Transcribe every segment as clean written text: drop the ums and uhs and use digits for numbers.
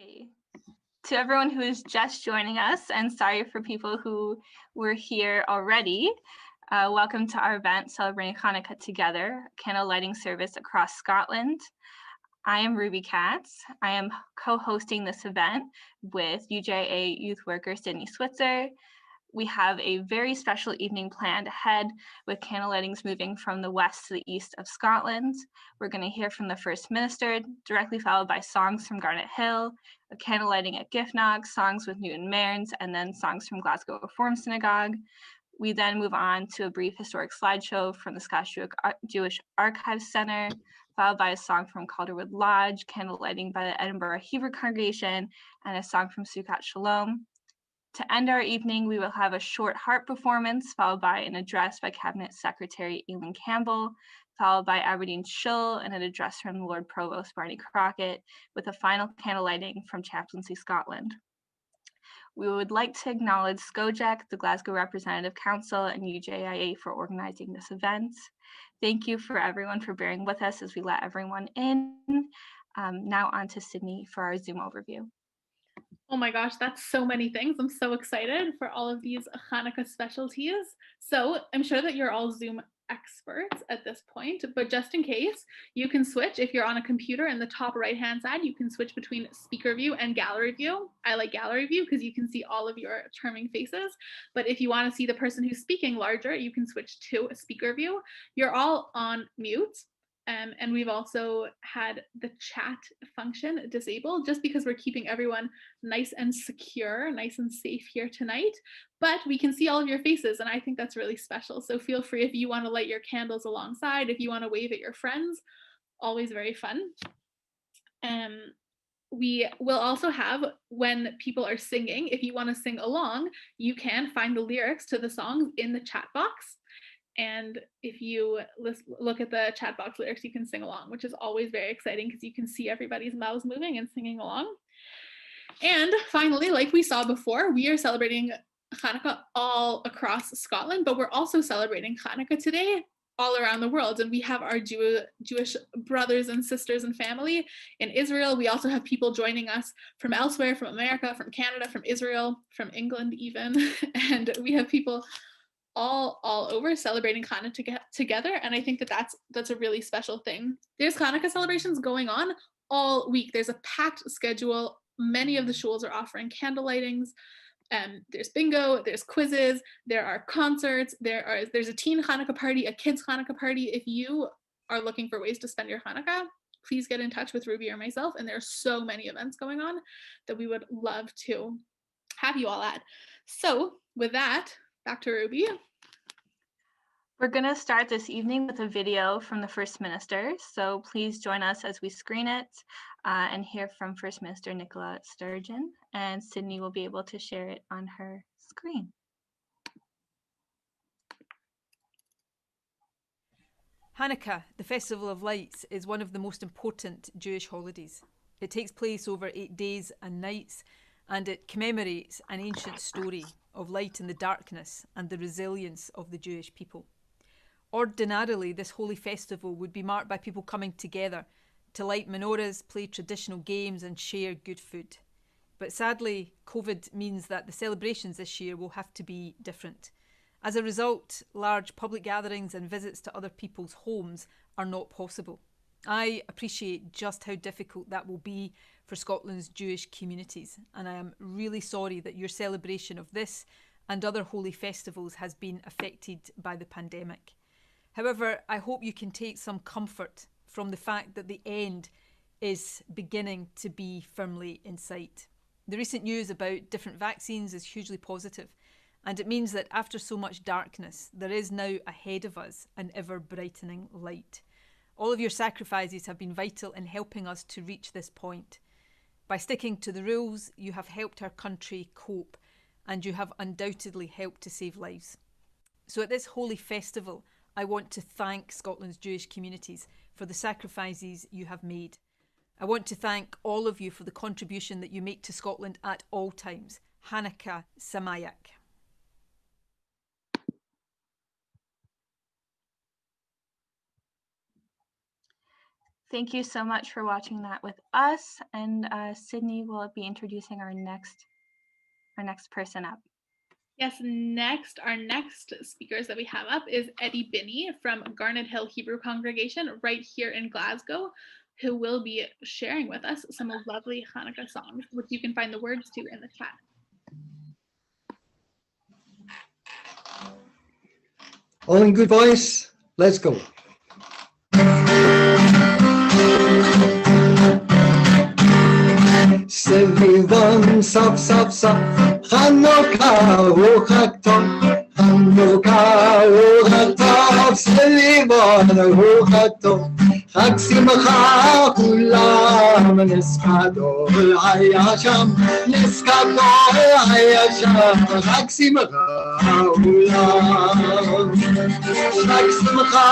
Hey. To everyone who is just joining us, and sorry for people who were here already, welcome to our event celebrating Hanukkah together, candle lighting service across Scotland. I am Ruby Katz. I am co-hosting this event with UJIA youth worker Sydney Switzer. We have a very special evening planned ahead with candle lightings moving from the west to the east of Scotland. We're going to hear from the First Minister, directly followed by songs from Garnet Hill, a candle lighting at Giffnock, songs with Newton Mearns, and then songs from Glasgow Reform Synagogue. We then move on to a brief historic slideshow from the Scottish Jewish Archives Centre, followed by a song from Calderwood Lodge, candle lighting by the Edinburgh Hebrew Congregation, and a song from Sukkot Shalom. To end our evening, we will have a short harp performance, followed by an address by Cabinet Secretary Aileen Campbell, followed by Aberdeen Shull and an address from Lord Provost Barney Crockett, with a final candle lighting from Chaplains Scotland. We would like to acknowledge SCoJeC, the Glasgow Representative Council, and UJIA for organizing this event. Thank you for everyone for bearing with us as we let everyone in. Now on to Sydney for our Zoom overview. Oh my gosh, that's so many things. I'm so excited for all of these Hanukkah specialties. So I'm sure that you're all Zoom experts at this point, but just in case, you can switch. If you're on a computer in the top right-hand side, you can switch between speaker view and gallery view. I like gallery view because you can see all of your charming faces. But if you want to see the person who's speaking larger, you can switch to a speaker view. You're all on mute. And we've also had the chat function disabled just because we're keeping everyone nice and secure, nice and safe here tonight. But we can see all of your faces, and I think that's really special. So feel free if you want to light your candles alongside, if you want to wave at your friends, always very fun. We will also have, when people are singing, if you want to sing along, you can find the lyrics to the songs in the chat box. And if you look at the chat box lyrics, you can sing along, which is always very exciting because you can see everybody's mouths moving and singing along. And finally, like we saw before, we are celebrating Hanukkah all across Scotland, but we're also celebrating Hanukkah today all around the world. And we have our Jewish brothers and sisters and family in Israel. We also have people joining us from elsewhere, from America, from Canada, from Israel, from England even. And we have people all over celebrating Hanukkah together, and I think that that's a really special thing. There's Hanukkah celebrations going on all week. There's a packed schedule. Many of the shuls are offering candle lightings. There's bingo, there's quizzes, there are concerts, there's a teen Hanukkah party, a kids Hanukkah party. If you are looking for ways to spend your Hanukkah, please get in touch with Ruby or myself, and there's so many events going on that we would love to have you all at. So with that, back to Ruby. We're going to start this evening with a video from the First Minister, so please join us as we screen it and hear from First Minister Nicola Sturgeon, and Sydney will be able to share it on her screen. Hanukkah, the Festival of Lights, is one of the most important Jewish holidays. It takes place over 8 days and nights, and it commemorates an ancient story of light in the darkness and the resilience of the Jewish people. Ordinarily, this holy festival would be marked by people coming together to light menorahs, play traditional games and share good food. But sadly, COVID means that the celebrations this year will have to be different. As a result, large public gatherings and visits to other people's homes are not possible. I appreciate just how difficult that will be for Scotland's Jewish communities, and I am really sorry that your celebration of this and other holy festivals has been affected by the pandemic. However, I hope you can take some comfort from the fact that the end is beginning to be firmly in sight. The recent news about different vaccines is hugely positive, and it means that after so much darkness, there is now ahead of us an ever-brightening light. All of your sacrifices have been vital in helping us to reach this point. By sticking to the rules, you have helped our country cope, and you have undoubtedly helped to save lives. So at this holy festival, I want to thank Scotland's Jewish communities for the sacrifices you have made. I want to thank all of you for the contribution that you make to Scotland at all times. Hanukkah Samayach. Thank you so much for watching that with us. And Sydney will be introducing our next person up. Yes, our next speakers that we have up is Eddie Binney from Garnet Hill Hebrew Congregation right here in Glasgow, who will be sharing with us some lovely Hanukkah songs, which you can find the words to in the chat. All in good voice, let's go. Sevivon sop sop sop, Hanukkah hu Chag Tov, Hanukkah hu Chag Tov, Sevivon hu Chag Tov, Chag Simcha kulam, Nes Gadol haya sham, Nes Gadol haya sham, Chag Simcha kulam, Chag Simcha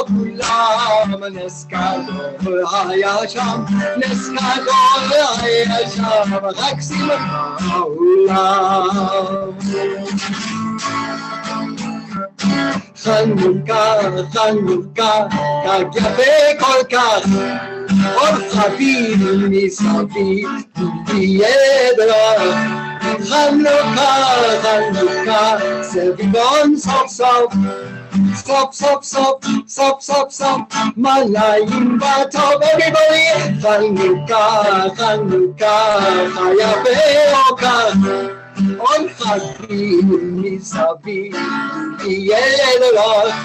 kulam, Nes Gadol haya sham, Nes Gadol haya sham, Chag Simcha kulam. Chanukah, Chanukah, כך יפה כל כך, אור חביב מסביב, בידך. Chanukah, Chanukah, סביבון סוף סוף, סוף סוף סוף, סוף סוף סוף, מלאים בטוב, everybody. Chanukah, Chanukah, היפה כל כך, אור חביב מסביב, בידך.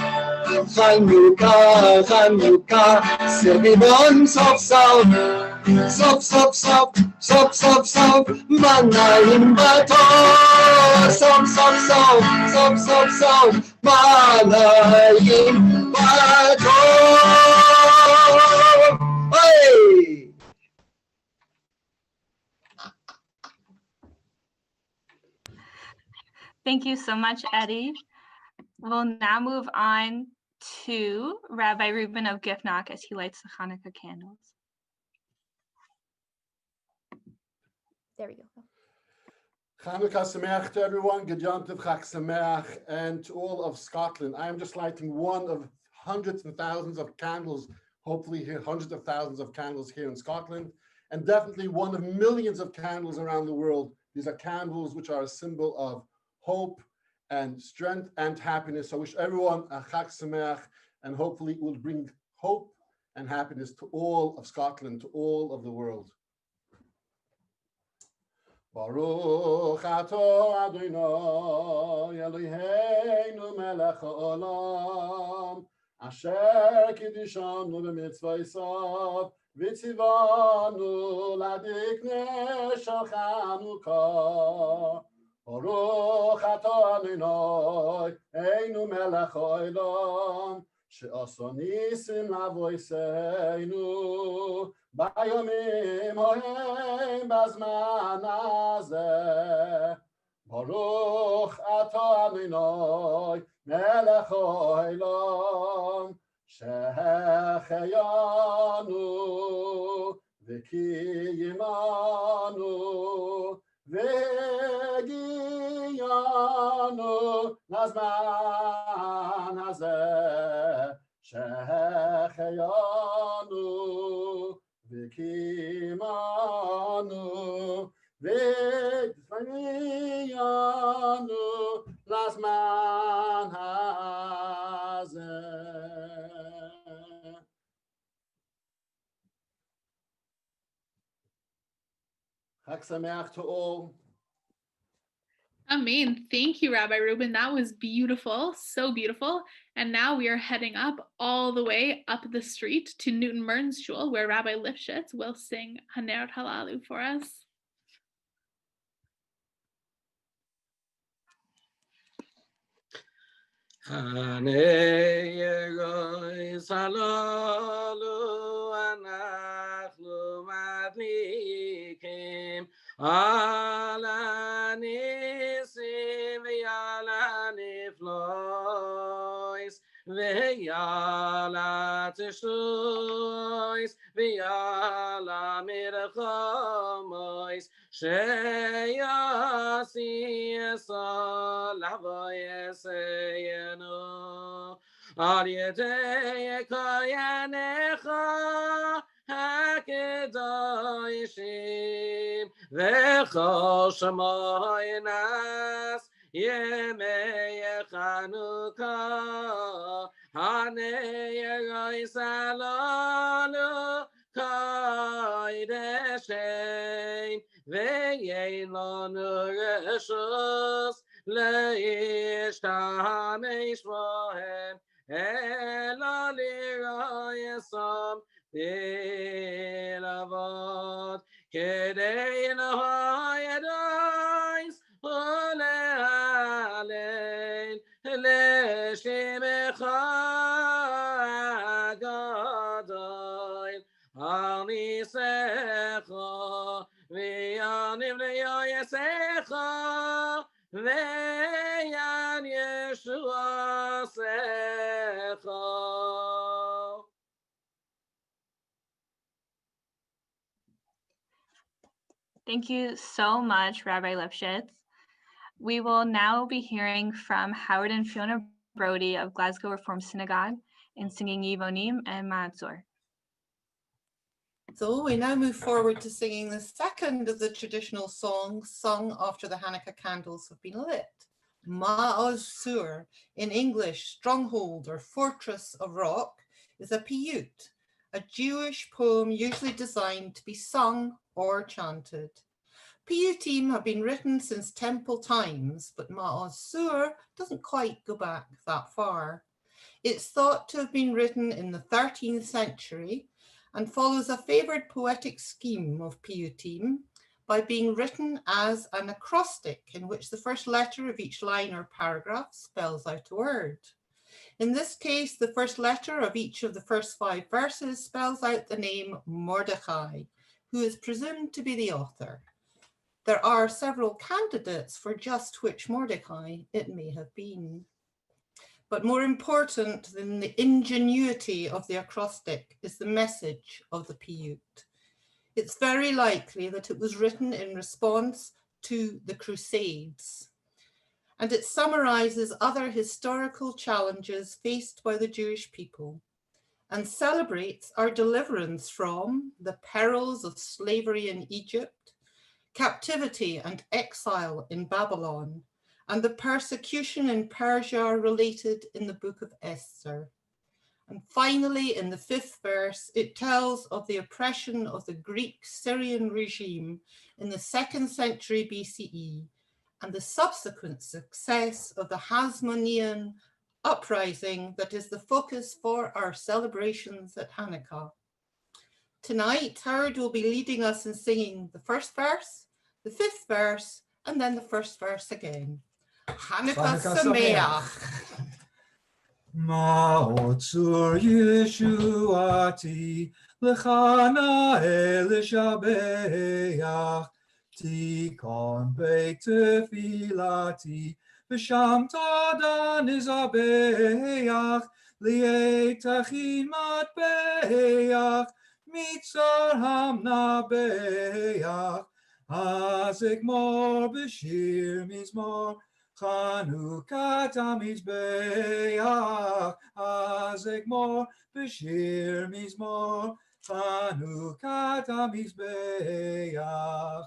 Chanukah, Chanukah, סביבון סוף סוף, סוף סוף סוף, סוף סוף סוף, מנעים בטוב, סוף סוף סוף, סוף סוף סוף, מנעים בטוב. היי! Thank you so much, Eddie. We'll now move on to Rabbi Reuben of Gifnock as he lights the Hanukkah candles. There we go. Chanukah Sameach to everyone, G'jantiv Chag Sameach, and to all of Scotland. I am just lighting one of hundreds and thousands of candles, hopefully here, hundreds of thousands of candles here in Scotland, and definitely one of millions of candles around the world. These are candles which are a symbol of hope and strength and happiness. So I wish everyone a Chag Sameach, and hopefully it will bring hope and happiness to all of Scotland, to all of the world. Baruch atah Adonai Eloheinu melech haolam asher kiddushanu b'mitzvosav v'tzivanu ladiknei shel Chanukah. Baruch atah Adonai Eloheinu melech haolam she'asa nisim lavoseinu בימים ההם בזמן הזה. ברוך אתה אדוני מלך העולם שהחיינו וקיימנו והגיענו לזמן הזה. שהחיינו וקיימנו והגיענו לזמן הזה. Chag Sameach to all. Amen. Thank you, Rabbi Reuben. That was beautiful, so beautiful. And now we are heading up all the way up the street to Newton Mearns Shul, where Rabbi Lifshitz will sing Haneret Halalu for us. Haneret Halalu anachnu madlikim ala nisim v'ala niflois v'yala tishlois v'yala mirchamois sheyasi esol havoyeseyenu al yedei koyanecha קדושים וכל שמיים נס ימי חנוכה הנגוי סלולו קודשים ויין לנו רשוס להשתמש בהם אלא לרועסם בלבד כדי להידייס ולהלל לשמך הגדול על ניסך ויענם ליועסך ויען ישועתך. Thank you so much, Rabbi Lipschitz. We will now be hearing from Howard and Fiona Brody of Glasgow Reformed Synagogue in singing Yivonim and Ma'atzor. So we now move forward to singing the second of the traditional songs sung after the Hanukkah candles have been lit. Ma'oz Sur, in English, stronghold or fortress of rock, is a piyut, a Jewish poem usually designed to be sung or chanted. Piyutim have been written since temple times, but Ma'oz Sur doesn't quite go back that far. It's thought to have been written in the 13th century and follows a favored poetic scheme of piyutim by being written as an acrostic in which the first letter of each line or paragraph spells out a word. In this case, the first letter of each of the first 5 verses spells out the name Mordechai, who is presumed to be the author. There are several candidates for just which Mordecai it may have been. But more important than the ingenuity of the acrostic is the message of the piyut. It's very likely that it was written in response to the Crusades, and it summarizes other historical challenges faced by the Jewish people and celebrates our deliverance from the perils of slavery in Egypt, captivity and exile in Babylon, and the persecution in Persia related in the book of Esther. And finally, in the 5th verse, it tells of the oppression of the Greek Syrian regime in the 2nd century BCE and the subsequent success of the Hasmonean uprising that is the focus for our celebrations at Hanukkah. Tonight, Howard will be leading us in singing the 1st verse, the 5th verse, and then the 1st verse again. Hanukkah Sameach. Ma'otzur Yeshuati L'chana Elishabeach Tikon Beit Tefilati V'sham Tadan Izabeach Li'etachin Matbeach Mitzar Hamna Beach Hazek Mor B'shir Mizmor Chanukah Mizbeach, Hazek Mor B'shir Mizmor, Chanukah Mizbeach.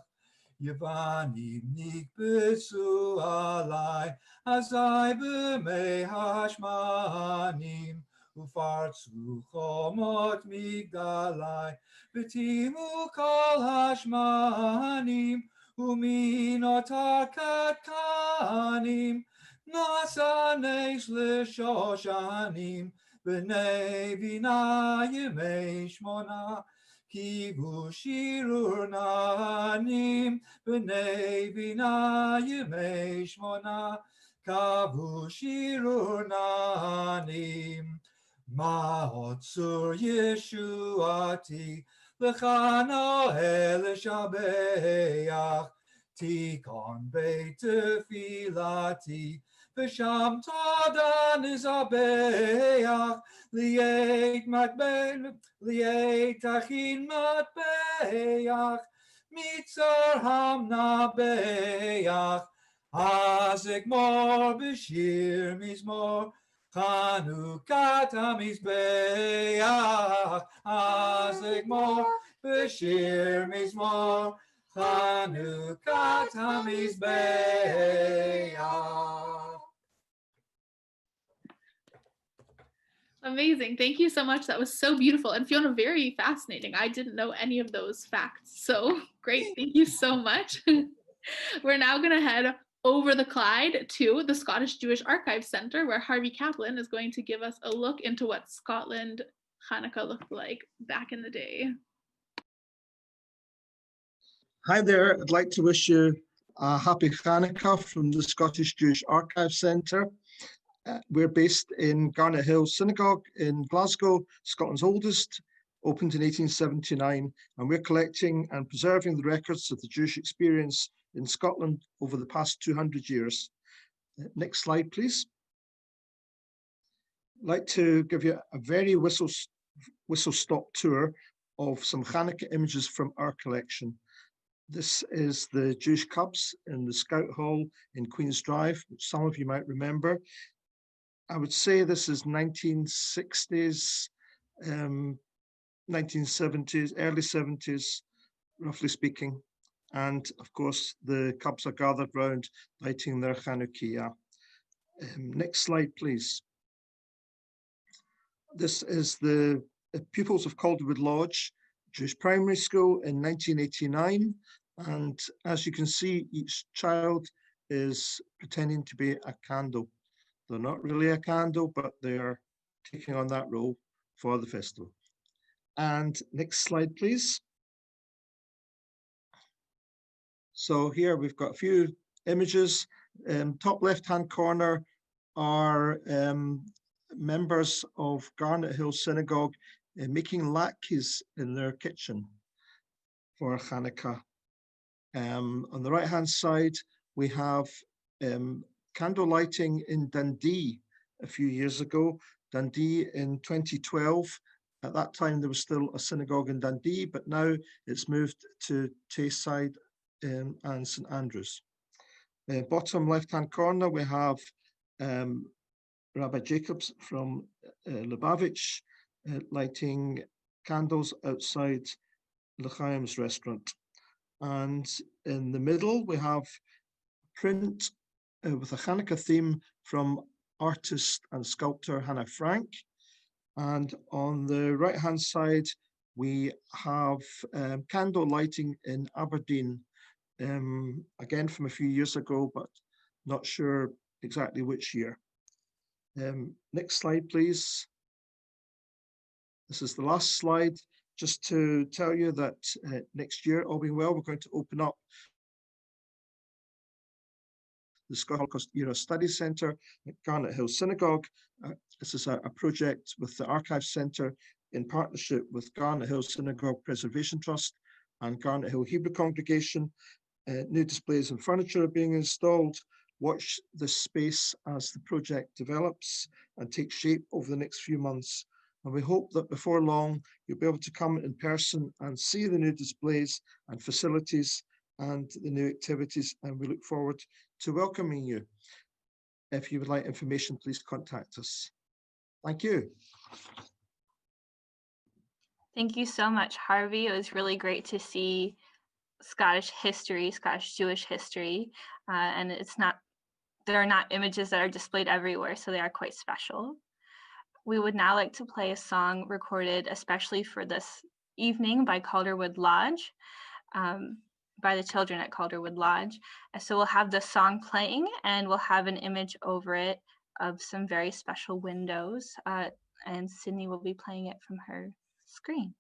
Yevanim nikbetzu alai, Azai b'mei hashmanim, Ufartzu chomot migdalai, V'timu kol hashmanim, Uminotar katkanim, Nasanesh l'shoshanim, B'nei vina yemei shmona, Kivu shirur nanim, B'nei vina yemei shmona, Kavu shirur nanim. Ma'otzur Yeshuati, L'chana Elishabeach, Tikon Beit Tefilati, V'sham Tadan Izabeach, Li'etachin Matbeach, Mitzar Hamna Beach, Hazek Mor B'shir Mizmor, Chanukah Mizbeach, Hazek Mor b'shir mizmor, Chanukah hamizbeach. Amazing. Thank you so much. That was so beautiful. And Fiona, very fascinating. I didn't know any of those facts. So great. Thank you so much. We're now going to head over the Clyde to the Scottish Jewish Archives Centre, where Harvey Kaplan is going to give us a look into what Scotland Hanukkah looked like back in the day. Hi there. I'd like to wish you a happy Hanukkah from the Scottish Jewish Archives Centre. We're based in Garnet Hill Synagogue in Glasgow, Scotland's oldest, opened in 1879, and we're collecting and preserving the records of the Jewish experience in Scotland over the past 200 years. Next slide, please. I'd like to give you a very whistle-stop tour of some Hanukkah images from our collection. This is the Jewish Cubs in the Scout Hall in Queen's Drive, which some of you might remember. I would say this is 1960s, 1970s, early 70s, roughly speaking. And of course, the Cubs are gathered round lighting their Chanukiah. Next slide, please. This is the pupils of Calderwood Lodge Jewish Primary School in 1989. And as you can see, each child is pretending to be a candle. They're not really a candle, but they're taking on that role for the festival. And next slide, please. So here we've got a few images. Top left-hand corner are members of Garnet Hill Synagogue making latkes in their kitchen for Hanukkah. On the right-hand side, we have candle lighting in Dundee a few years ago. Dundee in 2012. At that time, there was still a synagogue in Dundee, but now it's moved to Tayside and St Andrews. Bottom left-hand corner, we have Rabbi Jacobs from Lubavitch lighting candles outside L'Chaim's restaurant. And in the middle, we have print with a Hanukkah theme from artist and sculptor Hannah Frank. And on the right-hand side, we have candle lighting in Aberdeen, again from a few years ago, but not sure exactly which year. Next slide, please. This is the last slide, just to tell you that next year, all being well, we're going to open up the Scottish Holocaust Era Studies Centre at Garnet Hill Synagogue. This is a project with the Archives Centre in partnership with Garnet Hill Synagogue Preservation Trust and Garnet Hill Hebrew Congregation. New displays and furniture are being installed. Watch this space as the project develops and takes shape over the next few months. And we hope that before long, you'll be able to come in person and see the new displays and facilities and the new activities. And we look forward to welcoming you. If you would like information, please contact us. Thank you. Thank you so much, Harvey. It was really great to see Scottish history, Scottish Jewish history, and there are not images that are displayed everywhere, so they are quite special. We would now like to play a song recorded especially for this evening by Calderwood Lodge, by the children at Calderwood Lodge. So we'll have the song playing and we'll have an image over it of some very special windows, and Sydney will be playing it from her screen.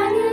Hanukkah,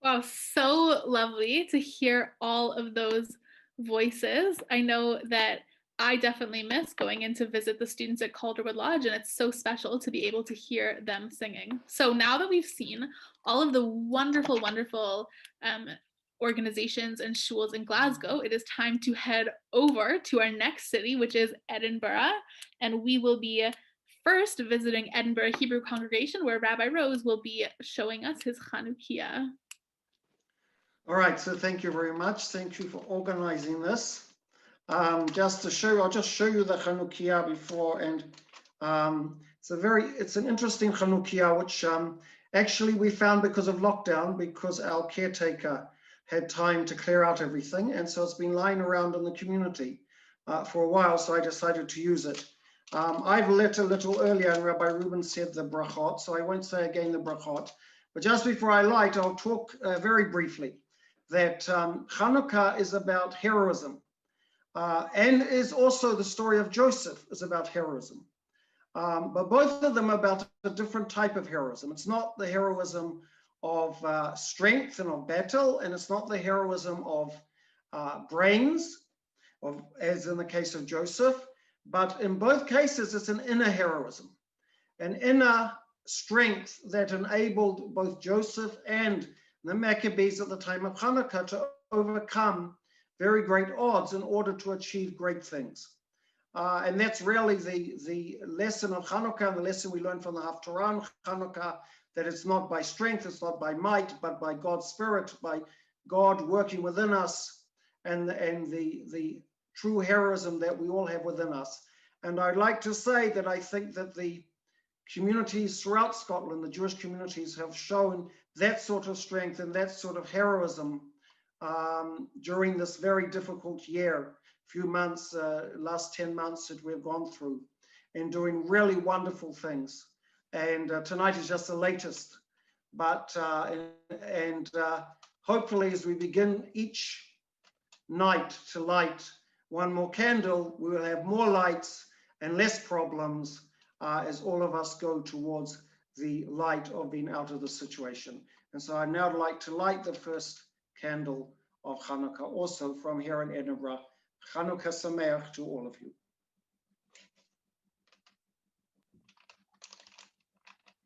Wow, so lovely to hear all of those voices. I know that I definitely miss going in to visit the students at Calderwood Lodge, and it's so special to be able to hear them singing. So now that we've seen all of the wonderful, wonderful organizations and shuls in Glasgow, it is time to head over to our next city, which is Edinburgh, and we will be first visiting Edinburgh Hebrew congregation, where Rabbi Rose will be showing us his Chanukiah. All right, so thank you very much. Thank you for organizing this. Just to show you, I'll just show you the Chanukiah before, and it's an interesting Chanukiah, which actually we found because of lockdown, because our caretaker had time to clear out everything, and so it's been lying around in the community for a while, so I decided to use it. I've lit a little earlier, and Rabbi Reuben said the brachot, so I won't say again the brachot, but just before I light, I'll talk very briefly that Hanukkah is about heroism, and is also the story of Joseph is about heroism. But both of them are about a different type of heroism. It's not the heroism of strength and of battle, and it's not the heroism of brains, as in the case of Joseph, but in both cases, it's an inner heroism, an inner strength that enabled both Joseph and the Maccabees at the time of Hanukkah to overcome very great odds in order to achieve great things. And that's really the lesson of Hanukkah, and the lesson we learned from the Haftarah on Hanukkah, that it's not by strength, it's not by might, but by God's Spirit, by God working within us, and the true heroism that we all have within us. And I'd like to say that I think that the communities throughout Scotland, the Jewish communities, have shown that sort of strength and that sort of heroism during this very difficult year, few months, last 10 months that we've gone through, and doing really wonderful things. And tonight is just the latest, but hopefully as we begin each night to light one more candle, we will have more lights and less problems as all of us go towards the light of being out of the situation. And so I'd now like to light the first candle of Hanukkah, also from here in Edinburgh. Chanukah Sameach to all of you.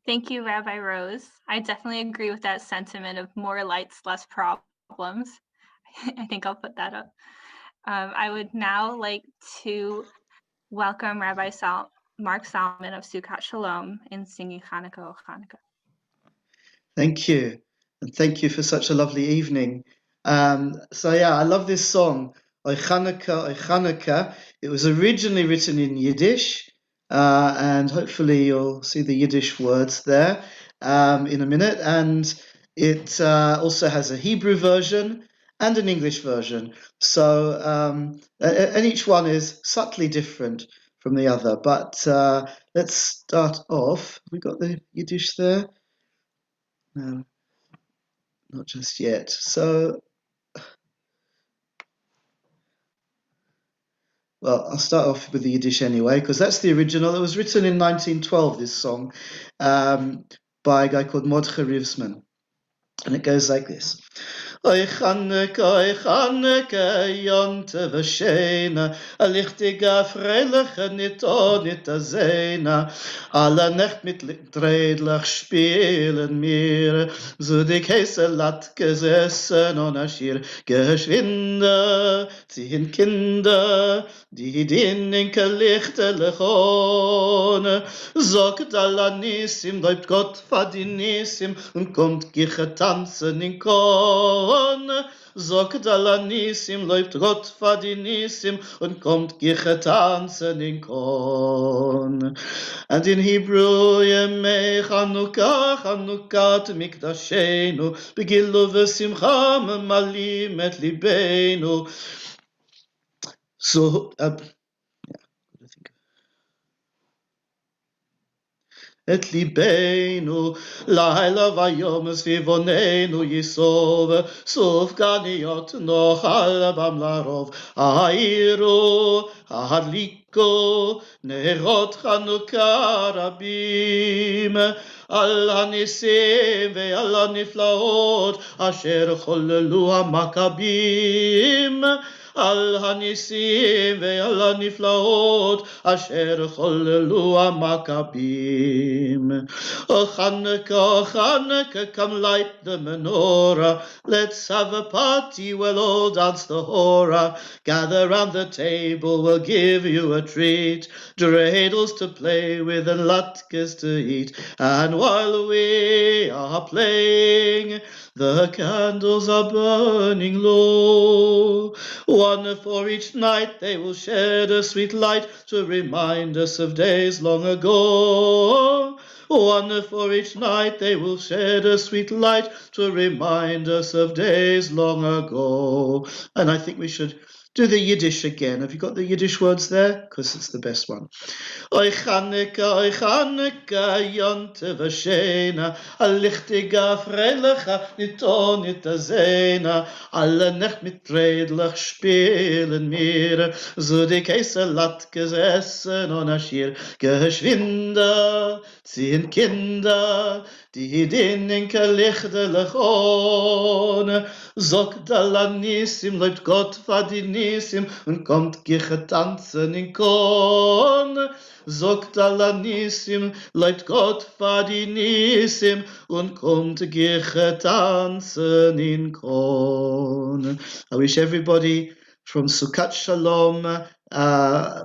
Thank you, Rabbi Rose. I definitely agree with that sentiment of more lights, less problems. I think I'll put that up. I would now like to welcome Rabbi Mark Salmon of Sukkot Shalom in singing Hanukkah, O Hanukkah. Thank you. And thank you for such a lovely evening. So yeah, I love this song, O Chanukah, O Chanukah. It was originally written in Yiddish, and hopefully you'll see the Yiddish words there in a minute. And it also has a Hebrew version and an English version. So, and each one is subtly different from the other. But let's start off. We got the Yiddish there? No, not just yet. So, well, I'll start off with the Yiddish anyway, because that's the original. It was written in 1912, this song, by a guy called Mordechai Rivsman. And it goes like this. Oy Chanukah, Yonte v'Sheina, a lichtige freiliche nit o nit a Zeina, alle Nacht mit Dreidlach spielen mir, so die Käse lat gesessen on a Schir, geschwinde, ziehen Kinder, die dinke lichtelig ohne, sagt Allah Nissim, läuft Gott vor die Nissim, und kommt getanzen in Korn. Sagt Allah Nissim, läuft Gott vor die Nissim und kommt getanzen in Korn. And in Hebrew, Yemei Chanukah, Chanukat Mikdashenu, Begilu v'simcha memalim et libenu. So, et libenu, laila vayom svivonenu yisov, sov ganiot noch alabam larov, airu, hadliko, nerot Chanukah rabim, על הניסים ועל הנפלאות אשר חוללו המכבים. על הניסים ועל הנפלאות אשר חוללו המכבים. O Chanukah, come light the menorah. Let's have a party, we'll all dance the hora. Gather round the table, we'll give you a treat. Dreidels to play with and latkes to eat. And while we are playing, the candles are burning low. One for each night, they will shed a sweet light to remind us of days long ago. One for each night, they will shed a sweet light to remind us of days long ago. And I think we should do the Yiddish again. Have you got the Yiddish words there? Because it's the best one. Oy Chanukah, Yonte v'Shena, a lichtiga freiliche, nit o nit azena, alle Nacht mit Redlach spielen mir, so die Käse lat gesessen und Aschir, geschwinde, ziehen Kinder, die dinke lichterlich ohne, sagt Allah Nissim, läuft Gott vor die Nissim und kommt getanzen in Korn. Sagt Allah Nissim, läuft Gott vor die Nissim und kommt getanzen in Korn. I wish everybody from Sukkot Shalom,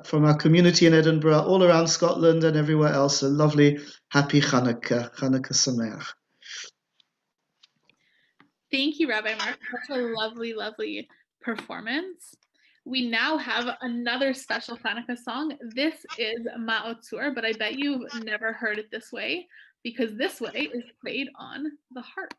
from our community in Edinburgh, all around Scotland and everywhere else, a lovely, happy Hanukkah. Hanukkah Sameach. Thank you, Rabbi Mark. Such a lovely, lovely performance. We now have another special Hanukkah song. This is Ma'otzur, but I bet you've never heard it this way because this way is played on the harp.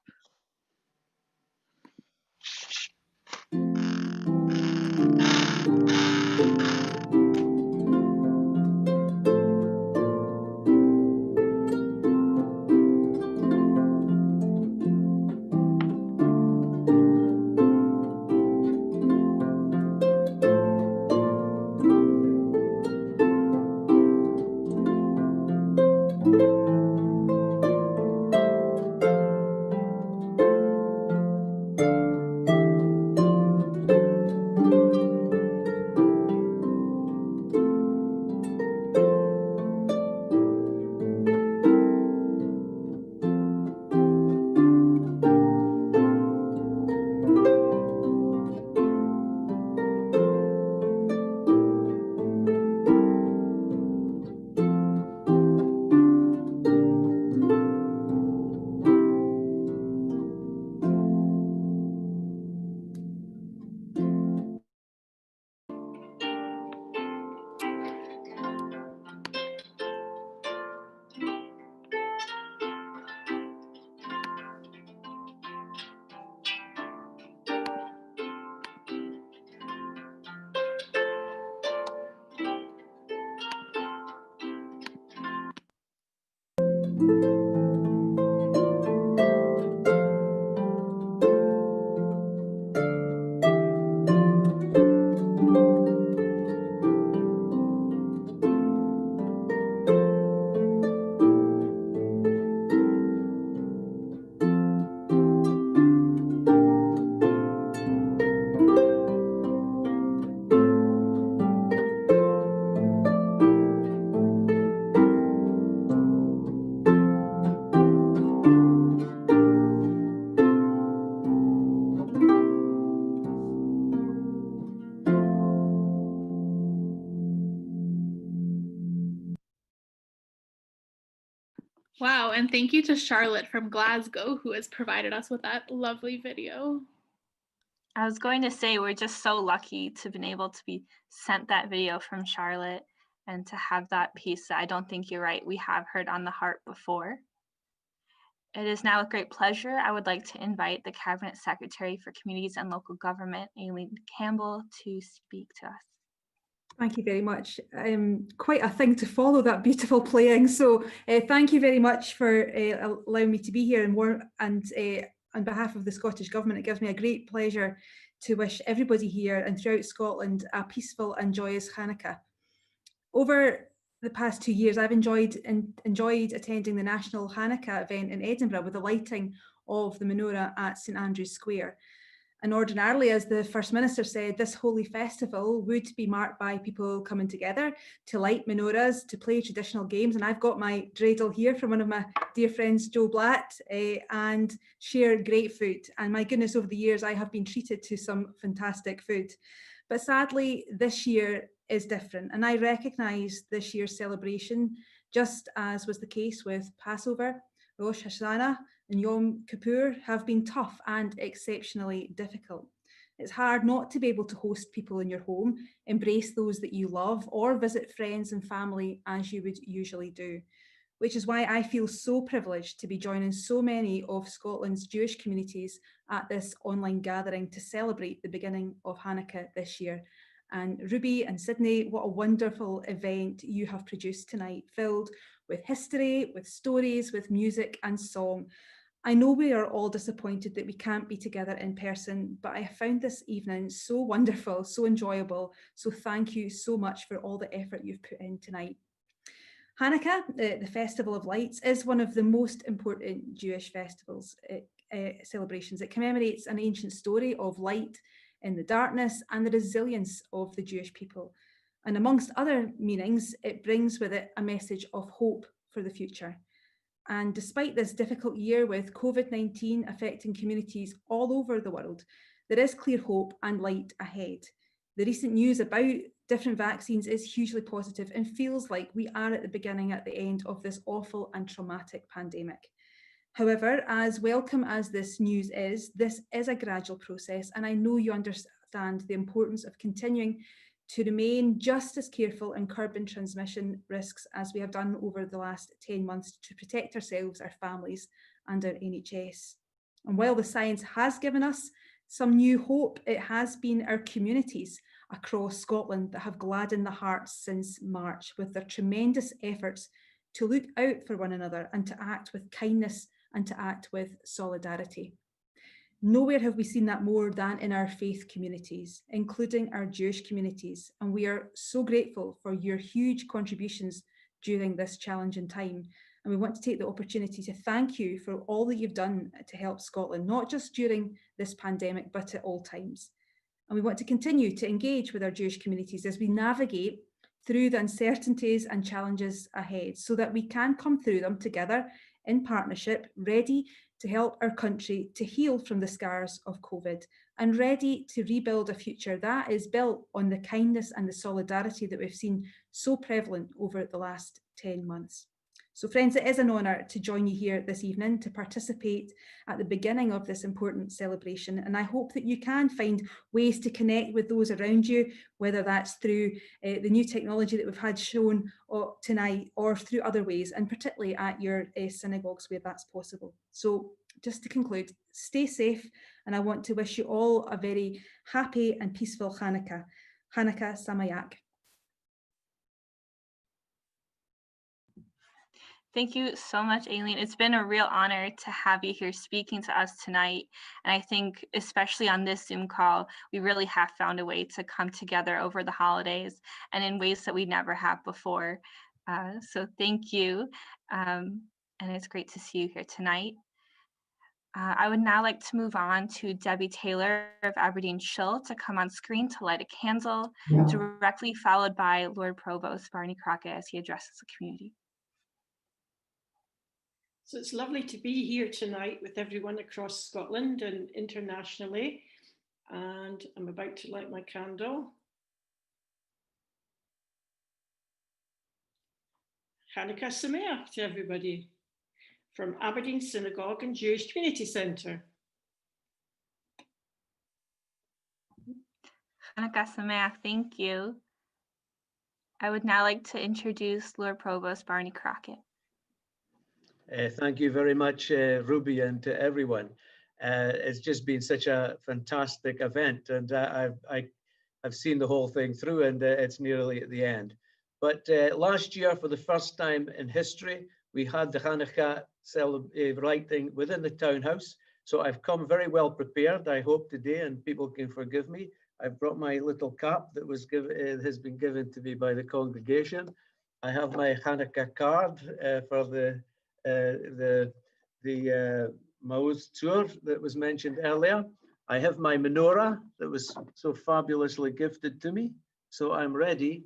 Wow, and thank you to Charlotte from Glasgow who has provided us with that lovely video. I was going to say we're just so lucky to have been able to be sent that video from Charlotte and to have that piece that I don't think you're right, we have heard on the harp before. It is now with great pleasure I would like to invite the Cabinet Secretary for Communities and Local Government, Aileen Campbell, to speak to us. Thank you very much. Quite a thing to follow, that beautiful playing. So thank you very much for allowing me to be here, and on behalf of the Scottish Government, it gives me a great pleasure to wish everybody here and throughout Scotland a peaceful and joyous Hanukkah. Over the past 2 years, I've enjoyed attending the National Hanukkah event in Edinburgh with the lighting of the menorah at St Andrew's Square. And ordinarily, as the First Minister said, this holy festival would be marked by people coming together to light menorahs, to play traditional games. And I've got my dreidel here from one of my dear friends, Joe Blatt, and share great food. And my goodness, over the years, I have been treated to some fantastic food. But sadly, this year is different. And I recognise this year's celebration, just as was the case with Passover, Rosh Hashanah, and Yom Kippur, have been tough and exceptionally difficult. It's hard not to be able to host people in your home, embrace those that you love, or visit friends and family as you would usually do, which is why I feel so privileged to be joining so many of Scotland's Jewish communities at this online gathering to celebrate the beginning of Hanukkah this year. And Ruby and Sydney, what a wonderful event you have produced tonight, filled with history, with stories, with music and song. I know we are all disappointed that we can't be together in person, but I found this evening so wonderful, so enjoyable. So thank you so much for all the effort you've put in tonight. Hanukkah, the Festival of Lights, is one of the most important Jewish festivals celebrations. It commemorates an ancient story of light in the darkness and the resilience of the Jewish people. And amongst other meanings, it brings with it a message of hope for the future. And despite this difficult year with COVID-19 affecting communities all over the world, there is clear hope and light ahead. The recent news about different vaccines is hugely positive and feels like we are at the beginning, at the end of this awful and traumatic pandemic. However, as welcome as this news is, this is a gradual process, and I know you understand the importance of continuing to remain just as careful and curbing transmission risks as we have done over the last 10 months to protect ourselves, our families, and our NHS. And while the science has given us some new hope, it has been our communities across Scotland that have gladdened the hearts since March with their tremendous efforts to look out for one another and to act with kindness and to act with solidarity. Nowhere have we seen that more than in our faith communities, including our Jewish communities, and we are so grateful for your huge contributions during this challenging time. And we want to take the opportunity to thank you for all that you've done to help Scotland, not just during this pandemic, but at all times. And we want to continue to engage with our Jewish communities as we navigate through the uncertainties and challenges ahead so that we can come through them together in partnership, ready to help our country to heal from the scars of COVID and ready to rebuild a future that is built on the kindness and the solidarity that we've seen so prevalent over the last 10 months. So friends, it is an honour to join you here this evening to participate at the beginning of this important celebration, and I hope that you can find ways to connect with those around you, whether that's through the new technology that we've had shown tonight or through other ways, and particularly at your synagogues where that's possible. So just to conclude, stay safe, and I want to wish you all a very happy and peaceful Hanukkah. Hanukkah Samayach. Thank you so much, Aileen. It's been a real honor to have you here speaking to us tonight. And I think especially on this Zoom call, we really have found a way to come together over the holidays and in ways that we never have before. So thank you. And it's great to see you here tonight. I would now like to move on to Debbie Taylor of Aberdeen Shill to come on screen to light a candle, directly followed by Lord Provost Barney Crockett as he addresses the community. So it's lovely to be here tonight with everyone across Scotland and internationally. And I'm about to light my candle. Hanukkah Sameach to everybody from Aberdeen Synagogue and Jewish Community Centre. Hanukkah Sameach, thank you. I would now like to introduce Lord Provost Barney Crockett. Thank you very much, Ruby, and to everyone. It's just been such a fantastic event, and I've seen the whole thing through, and it's nearly at the end. But last year, for the first time in history, we had the Hanukkah lighting within the townhouse. So I've come very well prepared, I hope today, and people can forgive me. I've brought my little cap that has been given to me by the congregation. I have my Hanukkah card for the Mauz tour that was mentioned earlier. I have my menorah that was so fabulously gifted to me. So I'm ready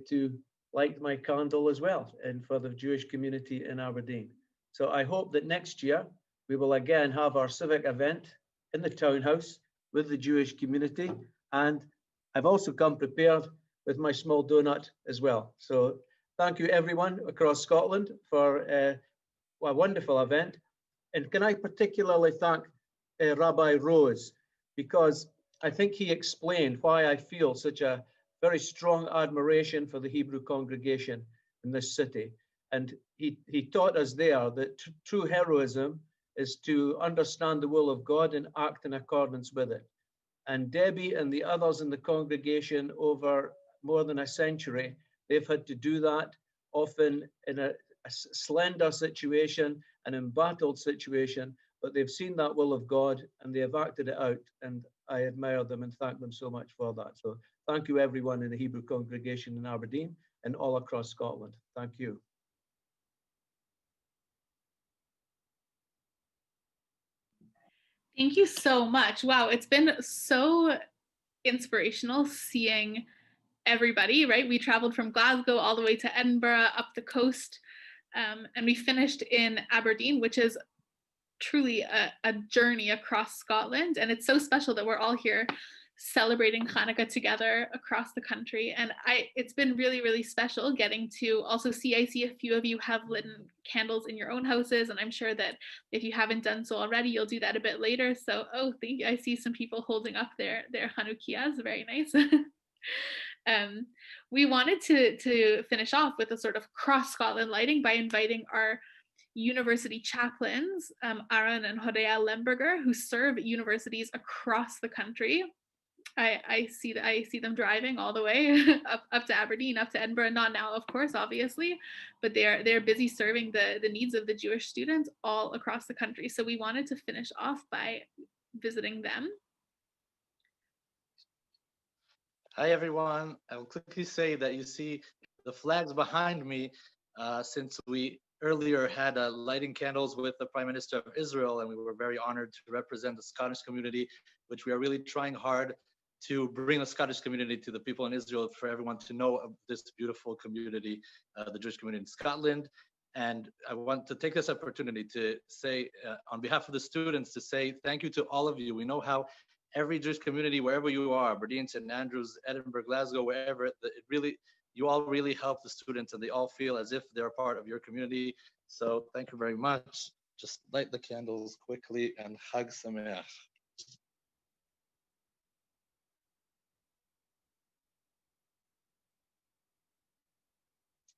to light my candle as well, and for the Jewish community in Aberdeen. So I hope that next year we will again have our civic event in the townhouse with the Jewish community. And I've also come prepared with my small donut as well. So thank you everyone across Scotland for a wonderful event. And can I particularly thank Rabbi Rose, because I think he explained why I feel such a very strong admiration for the Hebrew congregation in this city. And he taught us there that true heroism is to understand the will of God and act in accordance with it. And Debbie and the others in the congregation over more than a century, they've had to do that, often in a slender situation, an embattled situation, but they've seen that will of God and they have acted it out. And I admire them and thank them so much for that. So thank you everyone in the Hebrew congregation in Aberdeen and all across Scotland. Thank you. Thank you so much. Wow, it's been so inspirational seeing everybody, right? We traveled from Glasgow all the way to Edinburgh, up the coast, and we finished in Aberdeen, which is truly a journey across Scotland. And it's so special that we're all here celebrating Hanukkah together across the country. And it's been really, really special getting to also see, I see a few of you have lit candles in your own houses. And I'm sure that if you haven't done so already, you'll do that a bit later. So, thank you. I see some people holding up their Hanukkahs. Very nice. We wanted to finish off with a sort of cross Scotland lighting by inviting our university chaplains, Aaron and Hodea Lemberger, who serve universities across the country. I see them driving all the way up to Aberdeen, up to Edinburgh, not now, of course, obviously, but they're busy serving the needs of the Jewish students all across the country. So we wanted to finish off by visiting them. Hi, everyone. I will quickly say that you see the flags behind me, since we earlier had lighting candles with the Prime Minister of Israel, and we were very honored to represent the Scottish community, which we are really trying hard to bring the Scottish community to the people in Israel, for everyone to know of this beautiful community, the Jewish community in Scotland. And I want to take this opportunity to say, on behalf of the students, to say thank you to all of you. We know how every Jewish community, wherever you are, Aberdeen, St. Andrews, Edinburgh, Glasgow, wherever, you all really help the students, and they all feel as if they're part of your community. So thank you very much. Just light the candles quickly and Chag Sameach.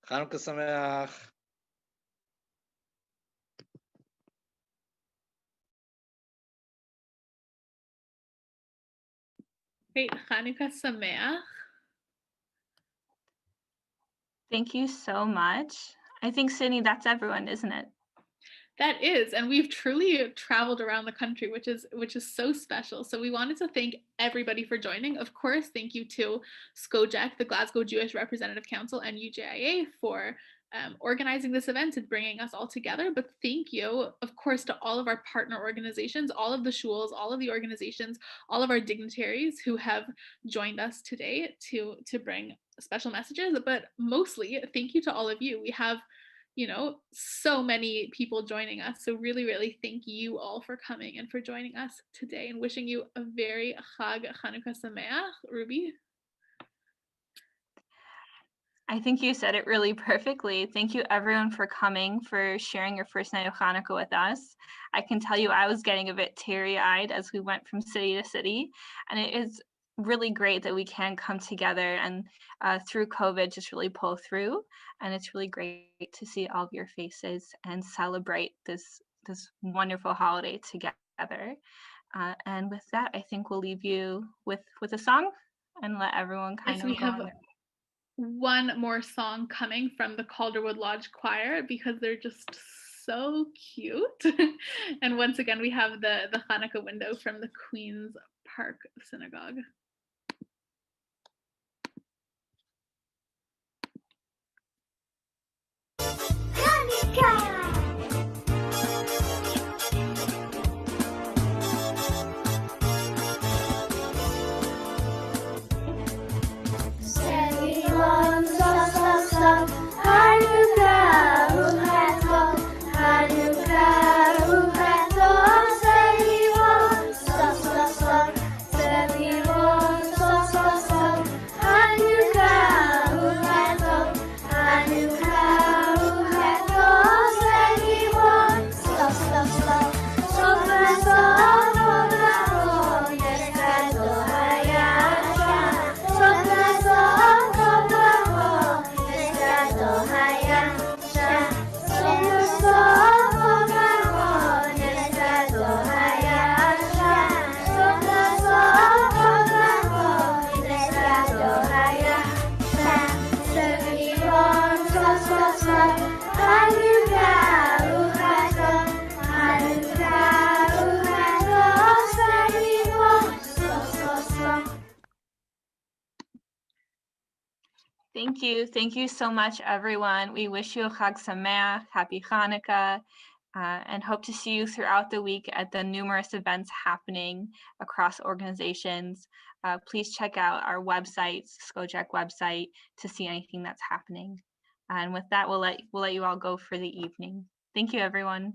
Hanukkah Sameach. Great, Hanukkah Sameach. Thank you so much. I think, Sydney, that's everyone, isn't it? That is, and we've truly traveled around the country, which is so special. So we wanted to thank everybody for joining. Of course, thank you to SCoJeC, the Glasgow Jewish Representative Council, and UJIA for organizing this event and bringing us all together. But thank you, of course, to all of our partner organizations, all of the shuls, all of the organizations, all of our dignitaries who have joined us today to bring special messages. But mostly, thank you to all of you. We have so many people joining us. So really, really thank you all for coming and for joining us today, and wishing you a very Chag Hanukkah Sameach. Ruby? I think you said it really perfectly. Thank you everyone for coming, for sharing your first night of Hanukkah with us. I can tell you I was getting a bit teary-eyed as we went from city to city, and it is really great that we can come together and through COVID just really pull through. And it's really great to see all of your faces and celebrate this wonderful holiday together. And with that, I think we'll leave you with a song and let everyone kind of we go have on their... one more song coming from the Calderwood Lodge Choir, because they're just so cute. And once again, we have the Hanukkah window from the Queen's Park Synagogue. Thank you. Thank you so much, everyone. We wish you a Chag Sameach, happy Hanukkah, and hope to see you throughout the week at the numerous events happening across organizations. Please check out our website, SCoJeC website, to see anything that's happening. And with that, we'll let you all go for the evening. Thank you, everyone.